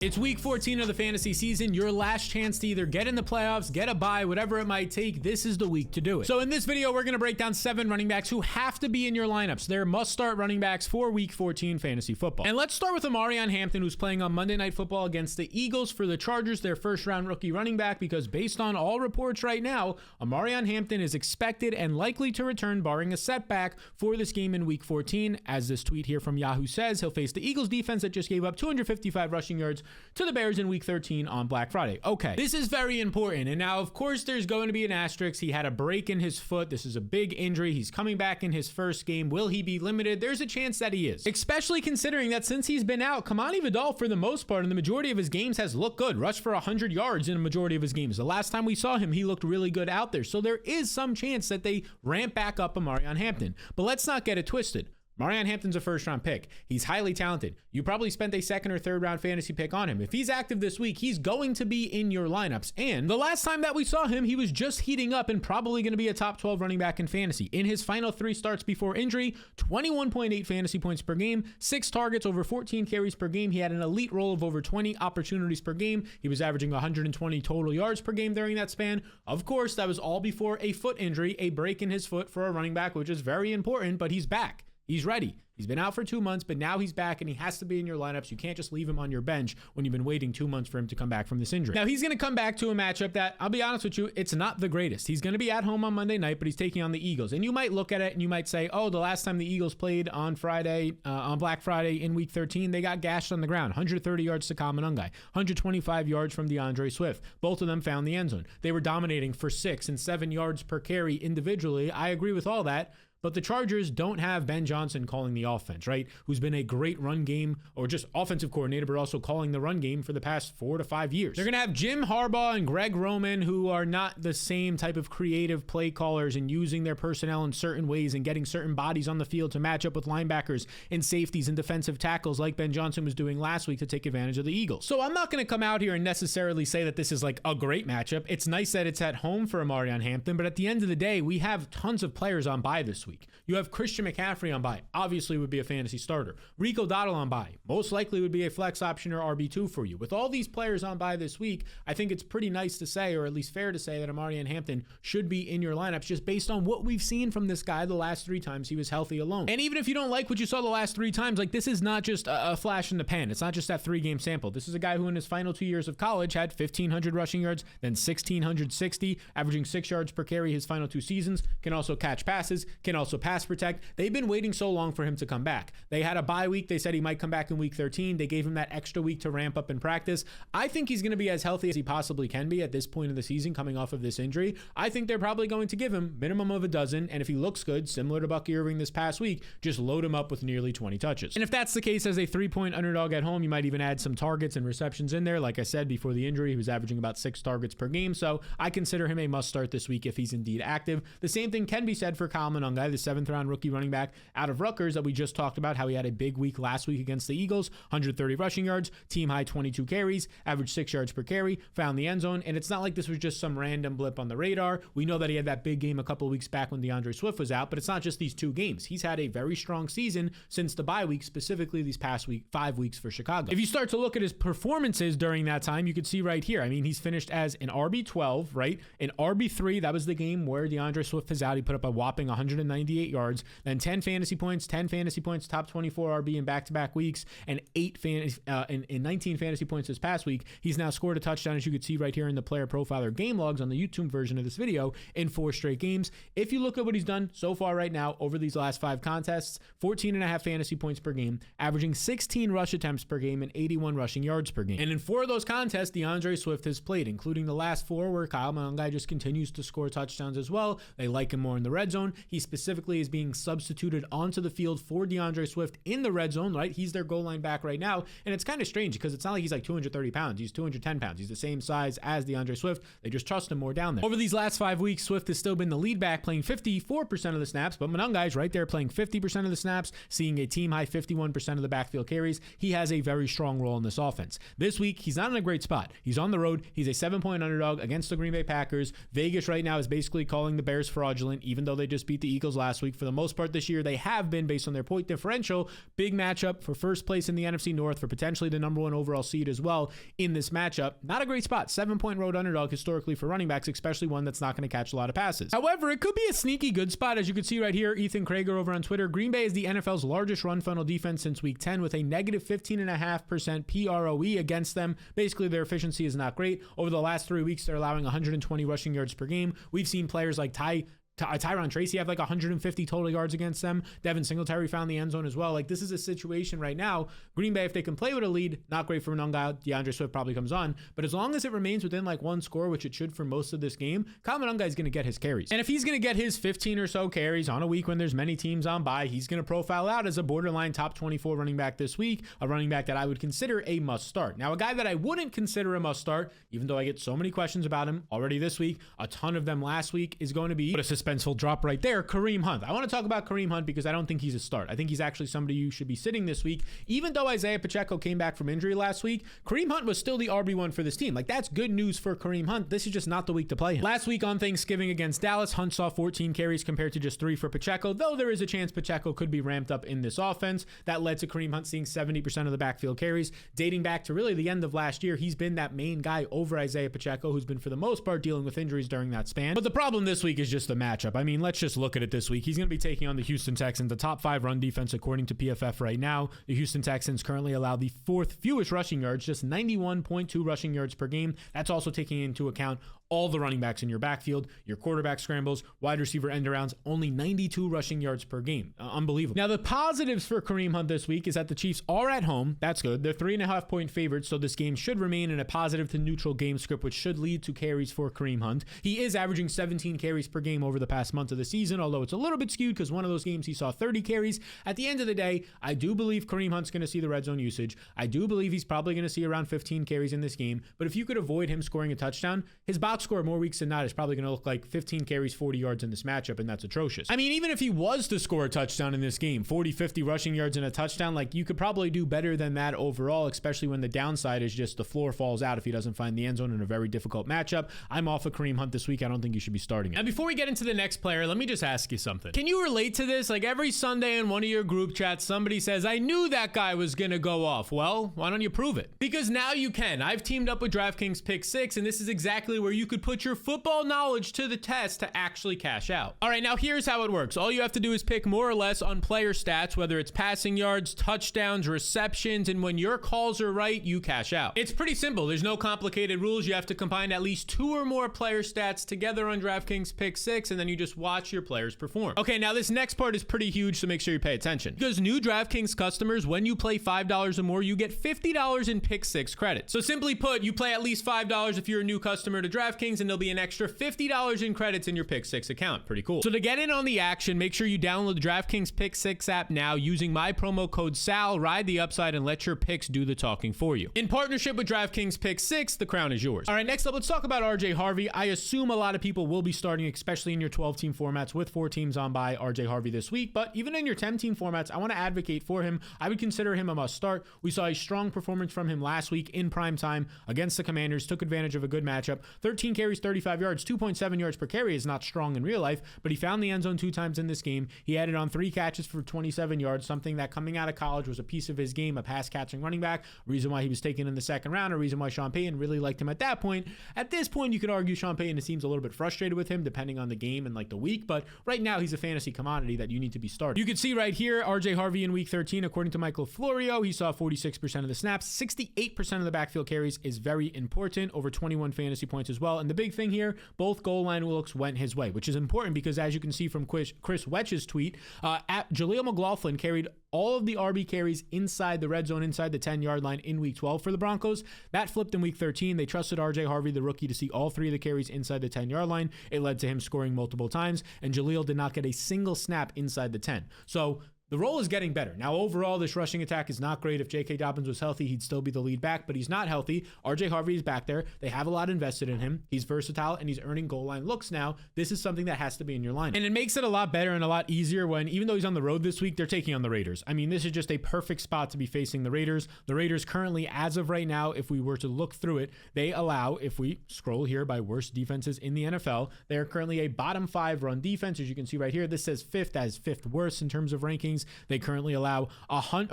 It's week 14 of the fantasy season, your last chance to either get in the playoffs, get a bye, whatever it might take. This is the week to do it. So in this video, we're going to break down 7 running backs who have to be in your lineups. They're must-start running backs for week 14 fantasy football. And let's start with Omarion Hampton, who's playing on Monday Night Football against the Eagles for the Chargers, their first-round rookie running back, because based on all reports right now, Omarion Hampton is expected and likely to return barring a setback for this game in week 14. As this tweet here from Yahoo says, he'll face the Eagles defense that just gave up 255 rushing yards to the Bears in week 13 on Black Friday. Okay, this is very important. And now, of course, there's going to be an asterisk. He had a break in his foot. This is a big injury. He's coming back in his first game. Will he be limited? There's a chance that he is, especially considering that since he's been out, Kamani Vidal, for the most part, in the majority of his games, has looked good. Rushed for 100 yards in a majority of his games. The last time we saw him, he looked really good out there. So there is some chance that they ramp back up Omarion Hampton. But let's not get it twisted. Omarion Hampton's a first-round pick. He's highly talented. You probably spent a second or third-round fantasy pick on him. If he's active this week, he's going to be in your lineups. And the last time that we saw him, he was just heating up and probably going to be a top 12 running back in fantasy. In his final 3 starts before injury, 21.8 fantasy points per game, 6 targets, over 14 carries per game. He had an elite role of over 20 opportunities per game. He was averaging 120 total yards per game during that span. Of course, that was all before a foot injury, a break in his foot for a running back, which is very important, but he's back. He's ready. He's been out for 2 months, but now he's back and he has to be in your lineups. You can't just leave him on your bench when you've been waiting 2 months for him to come back from this injury. Now, he's going to come back to a matchup that, I'll be honest with you, it's not the greatest. He's going to be at home on Monday night, but he's taking on the Eagles. And you might look at it and you might say, oh, the last time the Eagles played on Black Friday in week 13, they got gashed on the ground. 130 yards to Kyle Monangai, 125 yards from DeAndre Swift. Both of them found the end zone. They were dominating for 6 and 7 yards per carry individually. I agree with all that. But the Chargers don't have Ben Johnson calling the offense, right? Who's been a great run game or just offensive coordinator, but also calling the run game for the past 4 to 5 years. They're going to have Jim Harbaugh and Greg Roman, who are not the same type of creative play callers and using their personnel in certain ways and getting certain bodies on the field to match up with linebackers and safeties and defensive tackles like Ben Johnson was doing last week to take advantage of the Eagles. So I'm not going to come out here and necessarily say that this is like a great matchup. It's nice that it's at home for Omarion Hampton, but at the end of the day, we have tons of players on bye this week. You have Christian McCaffrey on bye, obviously would be a fantasy starter. Rico Dowdle on bye, most likely would be a flex option or RB2 for you. With all these players on bye this week, I think it's pretty nice to say, or at least fair to say, that Omarion Hampton should be in your lineups just based on what we've seen from this guy the last 3 times he was healthy alone. And even if you don't like what you saw the last 3 times, like, this is not just a flash in the pan. It's not just that 3-game sample. This is a guy who in his final 2 years of college had 1,500 rushing yards, then 1,660, averaging 6 yards per carry his final 2 seasons, can also catch passes, can also pass protect. They've been waiting so long for him to come back. They had a bye week. They said he might come back in week 13. They gave him that extra week to ramp up in practice. I think he's going to be as healthy as he possibly can be at this point of the season coming off of this injury. I think they're probably going to give him minimum of a dozen, and if he looks good, similar to Bucky Irving this past week, just load him up with nearly 20 touches. And if that's the case, as a 3-point underdog at home, you might even add some targets and receptions in there. Like I said, before the injury, he was averaging about 6 targets per game, so I consider him a must start this week if he's indeed active. The same thing can be said for Kyle Monangai, the 7th-round rookie running back out of Rutgers that we just talked about, how he had a big week last week against the Eagles, 130 rushing yards, team high 22 carries, averaged 6 yards per carry, found the end zone. And it's not like this was just some random blip on the radar. We know that he had that big game a couple of weeks back when DeAndre Swift was out, but it's not just these 2 games. He's had a very strong season since the bye week, specifically these past 5 weeks for Chicago. If you start to look at his performances during that time, you could see right here. I mean, he's finished as an RB12, right? An RB3, that was the game where DeAndre Swift was out. He put up a whopping 198 yards, then 10 fantasy points, top 24 RB in back-to-back weeks, and 19 fantasy points this past week. He's now scored a touchdown, as you can see right here in the player profiler game logs on the YouTube version of this video, in 4 straight games. If you look at what he's done so far right now over these last 5 contests, 14.5 fantasy points per game, averaging 16 rush attempts per game and 81 rushing yards per game. And in 4 of those contests, DeAndre Swift has played, including the last 4 where Kyle Monangai just continues to score touchdowns as well. They like him more in the red zone. He specifically is being substituted onto the field for DeAndre Swift in the red zone, right? He's their goal line back right now. And it's kind of strange because it's not like he's like 230 pounds. He's 210 pounds. He's the same size as DeAndre Swift. They just trust him more down there. Over these last 5 weeks, Swift has still been the lead back, playing 54% of the snaps, but Monangai's right there playing 50% of the snaps, seeing a team high 51% of the backfield carries. He has a very strong role in this offense. This week, he's not in a great spot. He's on the road. He's a 7-point underdog against the Green Bay Packers. Vegas right now is basically calling the Bears fraudulent, even though they just beat the Eagles last week. For the most part this year, they have been, based on their point differential. Big matchup for first place in the NFC North, for potentially the number 1 overall seed as well in this matchup. Not a great spot. 7-point road underdog historically for running backs, especially one that's not going to catch a lot of passes. However, it could be a sneaky good spot. As you can see right here, Ethan Krager over on Twitter, Green Bay is the NFL's largest run funnel defense since week 10 with a negative 15.5% PROE against them. Basically, their efficiency is not great. Over the last 3 weeks, they're allowing 120 rushing yards per game. We've seen players like Tyron Tracy have like 150 total yards against them. Devin Singletary found the end zone as well. Like, this is a situation right now. Green Bay, if they can play with a lead, not great for Mononga. DeAndre Swift probably comes on. But as long as it remains within like 1 score, which it should for most of this game, Kyle Mononga is going to get his carries. And if he's going to get his 15 or so carries on a week when there's many teams on bye, he's going to profile out as a borderline top 24 running back this week, a running back that I would consider a must start. Now, a guy that I wouldn't consider a must start, even though I get so many questions about him already this week, a ton of them last week, is going to be a suspenseful drop right there, Kareem Hunt. I want to talk about Kareem Hunt because I don't think he's a start. I think he's actually somebody you should be sitting this week. Even though Isaiah Pacheco came back from injury last week, Kareem Hunt was still the RB1 for this team. Like, that's good news for Kareem Hunt. This is just not the week to play him. Last week on Thanksgiving against Dallas, Hunt saw 14 carries compared to just 3 for Pacheco, though there is a chance Pacheco could be ramped up in this offense. That led to Kareem Hunt seeing 70% of the backfield carries. Dating back to really the end of last year, he's been that main guy over Isaiah Pacheco, who's been for the most part dealing with injuries during that span. But the problem this week is just the matchup. I mean, let's just look at it this week. He's going to be taking on the Houston Texans, the top 5 run defense according to PFF right now. The Houston Texans currently allow the 4th fewest rushing yards, just 91.2 rushing yards per game. That's also taking into account all the running backs in your backfield, your quarterback scrambles, wide receiver end arounds, only 92 rushing yards per game. Unbelievable. Now, the positives for Kareem Hunt this week is that the Chiefs are at home. That's good. They're 3.5-point favorites, so this game should remain in a positive to neutral game script, which should lead to carries for Kareem Hunt. He is averaging 17 carries per game over the past month of the season, although it's a little bit skewed because one of those games he saw 30 carries. At the end of the day, I do believe Kareem Hunt's going to see the red zone usage. I do believe he's probably going to see around 15 carries in this game, but if you could avoid him scoring a touchdown, his box score more weeks than not is probably going to look like 15 carries, 40 yards in this matchup, and that's atrocious. I mean, even if he was to score a touchdown in this game, 40, 50 rushing yards and a touchdown, like, you could probably do better than that overall, especially when the downside is just the floor falls out if he doesn't find the end zone in a very difficult matchup. I'm off of Kareem Hunt this week. I don't think you should be starting him. And before we get into the next player, let me just ask you something. Can you relate to this? Like, every Sunday in one of your group chats, somebody says, I knew that guy was going to go off. Well, why don't you prove it? Because now you can. I've teamed up with DraftKings Pick 6, and this is exactly where you could put your football knowledge to the test to actually cash out. All right, now here's how it works. All you have to do is pick more or less on player stats, whether it's passing yards, touchdowns, receptions, and when your calls are right, you cash out. It's pretty simple. There's no complicated rules. You have to combine at least 2 or more player stats together on DraftKings Pick 6, and then you just watch your players perform. Okay, now this next part is pretty huge, so make sure you pay attention. Because new DraftKings customers, when you play $5 or more, you get $50 in Pick 6 credit. So simply put, you play at least $5 if you're a new customer to DraftKings, and there'll be an extra $50 in credits in your Pick 6 account. Pretty cool. So to get in on the action, make sure you download the DraftKings Pick 6 app now using my promo code SAL. Ride the upside and let your picks do the talking for you. In partnership with DraftKings Pick 6, the crown is yours. All right, next up, let's talk about RJ Harvey. I assume a lot of people will be starting, especially in your 12-team formats with 4 teams on bye, RJ Harvey this week. But even in your 10-team formats, I want to advocate for him. I would consider him a must start. We saw a strong performance from him last week in prime time against the Commanders, took advantage of a good matchup. 13 carries, 35 yards, 2.7 yards per carry is not strong in real life, but he found the end zone 2 times in this game. He added on 3 catches for 27 yards, something that coming out of college was a piece of his game, a pass catching running back, reason why he was taken in the second round, a reason why Sean Payton really liked him at that point. At this point, you could argue Sean Payton seems a little bit frustrated with him depending on the game and like the week, but right now he's a fantasy commodity that you need to be starting. You can see right here, RJ Harvey in week 13, according to Michael Florio, he saw 46% of the snaps, 68% of the backfield carries is very important, over 21 fantasy points as well. And the big thing here, both goal line looks went his way, which is important because as you can see from Chris Wetch's tweet, Jaleel McLaughlin carried all of the RB carries inside the red zone, inside the 10-yard line in week 12 for the Broncos. That flipped in week 13. They trusted RJ Harvey, the rookie, to see all 3 of the carries inside the 10-yard line. It led to him scoring multiple times, and Jaleel did not get a single snap inside the 10. So The role is getting better. Now, overall, this rushing attack is not great. If J.K. Dobbins was healthy, he'd still be the lead back, but he's not healthy. R.J. Harvey is back there. They have a lot invested in him. He's versatile, and he's earning goal line looks now. This is something that has to be in your lineup. And it makes it a lot better and a lot easier when, even though he's on the road this week, they're taking on the Raiders. I mean, this is just a perfect spot to be facing the Raiders. The Raiders currently, as of right now, if we were to look through it, they allow, if we scroll here by worst defenses in the NFL, they are currently a bottom 5 run defense. As you can see right here, this says 5th as 5th worst in terms of rankings. They currently allow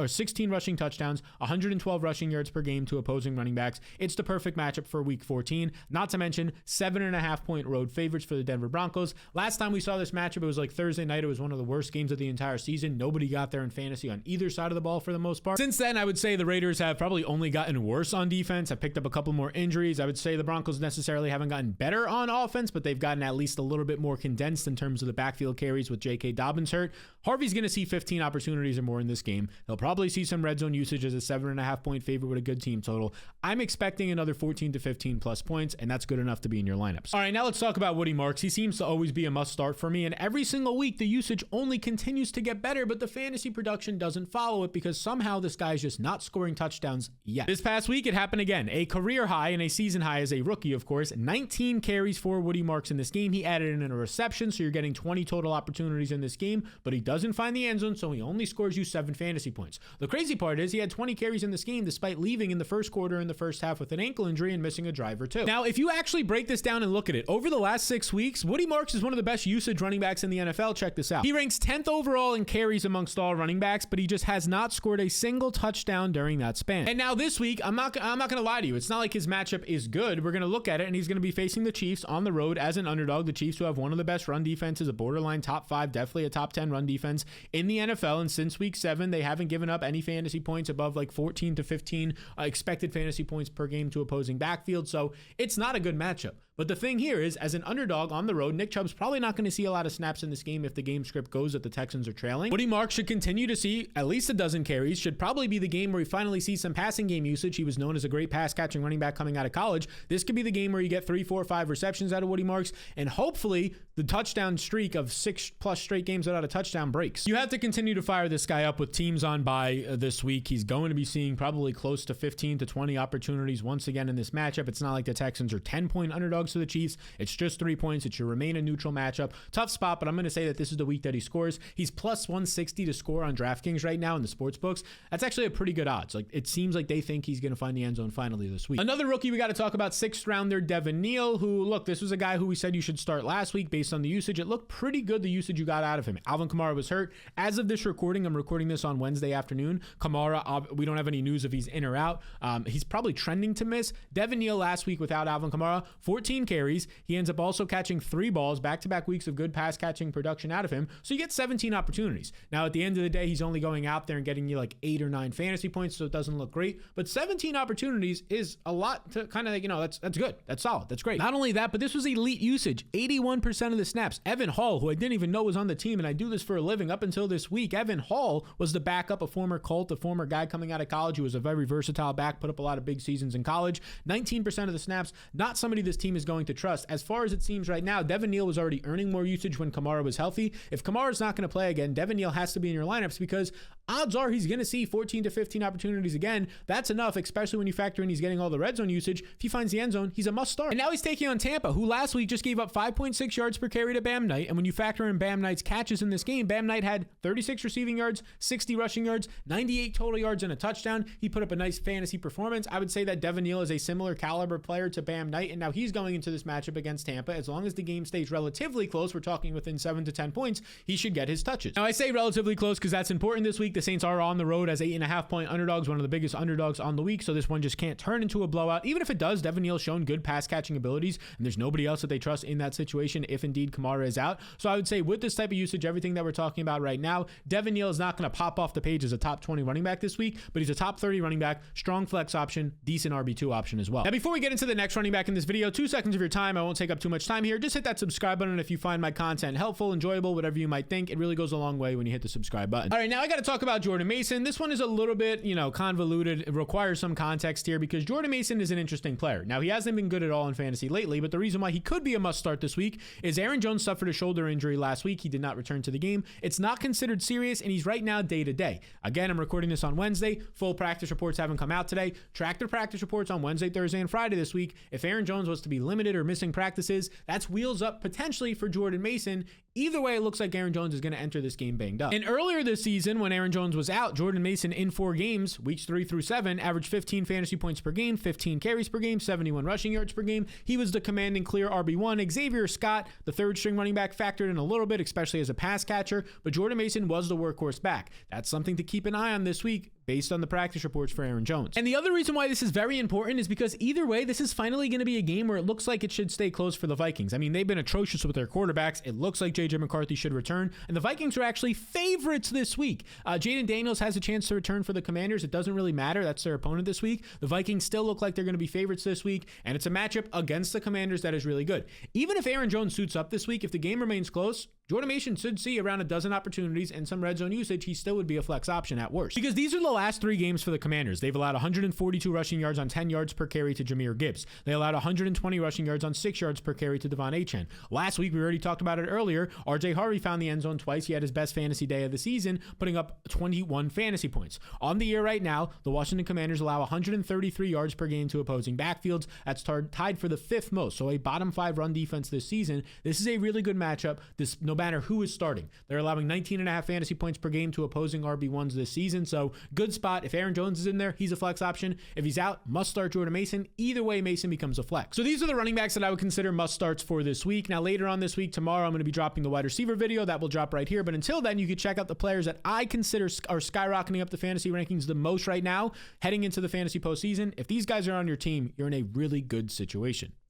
16 rushing touchdowns, 112 rushing yards per game to opposing running backs. It's the perfect matchup for week 14, not to mention 7.5 point road favorites for the Denver Broncos. Last time we saw this matchup, it was like Thursday night. It was one of the worst games of the entire season. Nobody got there in fantasy on either side of the ball for the most part. Since then, I would say the Raiders have probably only gotten worse on defense, have picked up a couple more injuries. I would say the Broncos necessarily haven't gotten better on offense, but they've gotten at least a little bit more condensed in terms of the backfield carries with J.K. Dobbins hurt. Harvey's going to see 15 opportunities or more in this game. He'll probably see some red zone usage as a 7.5 point favorite with a good team total. I'm expecting another 14 to 15 plus points, and that's good enough to be in your lineups. All right, now let's talk about Woody Marks. He seems to always be a must start for me, and every single week the usage only continues to get better, but the fantasy production doesn't follow it because somehow this guy is just not scoring touchdowns yet. This past week it happened again. A career high and a season high as a rookie, of course. 19 carries for Woody Marks in this game. He added in a reception, so you're getting 20 total opportunities in this game, but he doesn't find the end zone, so he only scores you 7 fantasy points. The crazy part is he had 20 carries in this game despite leaving in the first quarter in the first half with an ankle injury and missing a drive or two. Now, if you actually break this down and look at it, over the last 6 weeks, Woody Marks is one of the best usage running backs in the NFL. Check this out. He ranks 10th overall in carries amongst all running backs, but he just has not scored a single touchdown during that span. And now this week, I'm not going to lie to you. It's not like his matchup is good. We're going to look at it, and he's going to be facing the Chiefs on the road as an underdog. The Chiefs, who have one of the best run defenses, a borderline top 5, definitely a top 10 run defense in the NFL. And since week 7, they haven't given up any fantasy points above like 14 to 15 expected fantasy points per game to opposing backfield. So it's not a good matchup. But the thing here is, as an underdog on the road, Nick Chubb's probably not going to see a lot of snaps in this game if the game script goes that the Texans are trailing. Woody Marks should continue to see at least a dozen carries. Should probably be the game where he finally sees some passing game usage. He was known as a great pass-catching running back coming out of college. This could be the game where you get 3, 4, 5 receptions out of Woody Marks, and hopefully the touchdown streak of 6+ straight games without a touchdown breaks. You have to continue to fire this guy up with teams on bye this week. He's going to be seeing probably close to 15 to 20 opportunities once again in this matchup. It's not like the Texans are 10-point underdogs to the Chiefs. It's just 3 points. It should remain a neutral matchup. Tough spot, but I'm going to say that this is the week that he scores. He's plus 160 to score on DraftKings right now in the sports books. That's actually a pretty good odds. Like, it seems like they think he's going to find the end zone finally this week. Another rookie we got to talk about, 6th rounder Devin Neal, who, look, this was a guy who we said you should start last week based on the usage. It looked pretty good, the usage you got out of him. Alvin Kamara was hurt. As of this recording, I'm recording this on Wednesday afternoon. Kamara, we don't have any news if he's in or out. He's probably trending to miss. Devin Neal last week without Alvin Kamara, 14 carries. He ends up also catching 3 balls, back-to-back weeks of good pass catching production out of him. So you get 17 opportunities. Now, at the end of the day, he's only going out there and getting you like 8 or 9 fantasy points, so it doesn't look great. But 17 opportunities is a lot to kind of, that's good. That's solid. That's great. Not only that, but this was elite usage. 81% of the snaps. Evan Hall, who I didn't even know was on the team, and I do this for a living up until this week. Evan Hall was the backup, a former Colt, a former guy coming out of college who was a very versatile back, put up a lot of big seasons in college. 19% of the snaps, not somebody this team is going to trust. As far as it seems right now, Devin Neal was already earning more usage when Kamara was healthy. If Kamara's not going to play again, Devin Neal has to be in your lineups because odds are he's going to see 14 to 15 opportunities again. That's enough, especially when you factor in he's getting all the red zone usage. If he finds the end zone, he's a must start. And now he's taking on Tampa, who last week just gave up 5.6 yards per carry to Bam Knight. And when you factor in Bam Knight's catches in this game, Bam Knight had 36 receiving yards, 60 rushing yards, 98 total yards, and a touchdown. He put up a nice fantasy performance. I would say that Devin Neal is a similar caliber player to Bam Knight, and now he's going into this matchup against Tampa. As long as the game stays relatively close, we're talking within 7 to 10 points, he should get his touches. Now, I say relatively close because that's important this week. The Saints are on the road as 8.5 point underdogs, one of the biggest underdogs on the week, so this one just can't turn into a blowout. Even if it does, Devin Neal's shown good pass catching abilities, and there's nobody else that they trust in that situation if indeed Kamara is out. So I would say with this type of usage, everything that we're talking about right now, Devin Neal is not going to pop off the page as a top 20 running back this week, but he's a top 30 running back, strong flex option, decent RB2 option as well. Now, before we get into the next running back in this video, 2 seconds of your time. I won't take up too much time here. Just hit that subscribe button if you find my content helpful, enjoyable, whatever you might think. It really goes a long way when you hit the subscribe button. All right, now I got to talk about Jordan Mason. This one is a little bit, convoluted. It requires some context here because Jordan Mason is an interesting player. Now, he hasn't been good at all in fantasy lately, but the reason why he could be a must start this week is Aaron Jones suffered a shoulder injury last week. He did not return to the game. It's not considered serious, and he's right now day to day. Again, I'm recording this on Wednesday. Full practice reports haven't come out today. Track their practice reports on Wednesday, Thursday, and Friday this week. If Aaron Jones was to be limited or missing practices, that's wheels up potentially for Jordan Mason. Either way, it looks like Aaron Jones is going to enter this game banged up. And earlier this season, when Aaron Jones was out, Jordan Mason in 4 games, weeks 3 through 7, averaged 15 fantasy points per game, 15 carries per game, 71 rushing yards per game. He was the commanding clear RB1. Xavier Scott, the third string running back, factored in a little bit, especially as a pass catcher, but Jordan Mason was the workhorse back. That's something to keep an eye on this week based on the practice reports for Aaron Jones. And the other reason why this is very important is because either way, this is finally going to be a game where it looks like it should stay close for the Vikings. I mean, they've been atrocious with their quarterbacks. It looks like JJ McCarthy should return, and the Vikings are actually favorites this week. Jaden Daniels has a chance to return for the Commanders. It doesn't really matter. That's their opponent this week. The Vikings still look like they're going to be favorites this week, and it's a matchup against the Commanders that is really good. Even if Aaron Jones suits up this week, if the game remains close, Jordan Mason should see around a dozen opportunities and some red zone usage. He still would be a flex option at worst. Because these are the last 3 games for the Commanders. They've allowed 142 rushing yards on 10 yards per carry to Jahmyr Gibbs. They allowed 120 rushing yards on 6 yards per carry to Devon Achane. Last week, we already talked about it earlier, RJ Harvey found the end zone twice. He had his best fantasy day of the season, putting up 21 fantasy points. On the year right now, the Washington Commanders allow 133 yards per game to opposing backfields. That's tied for the 5th most. So a bottom 5 run defense this season. This is a really good matchup. This, no matter who is starting. They're allowing 19.5 fantasy points per game to opposing RB1s this season. So good spot. If Aaron Jones is in there, he's a flex option. If he's out, must start Jordan Mason. Either way, Mason becomes a flex. So these are the running backs that I would consider must starts for this week. Now later on this week, tomorrow, I'm going to be dropping the wide receiver video. That will drop right here. But until then, you can check out the players that I consider are skyrocketing up the fantasy rankings the most right now, heading into the fantasy postseason. If these guys are on your team, you're in a really good situation.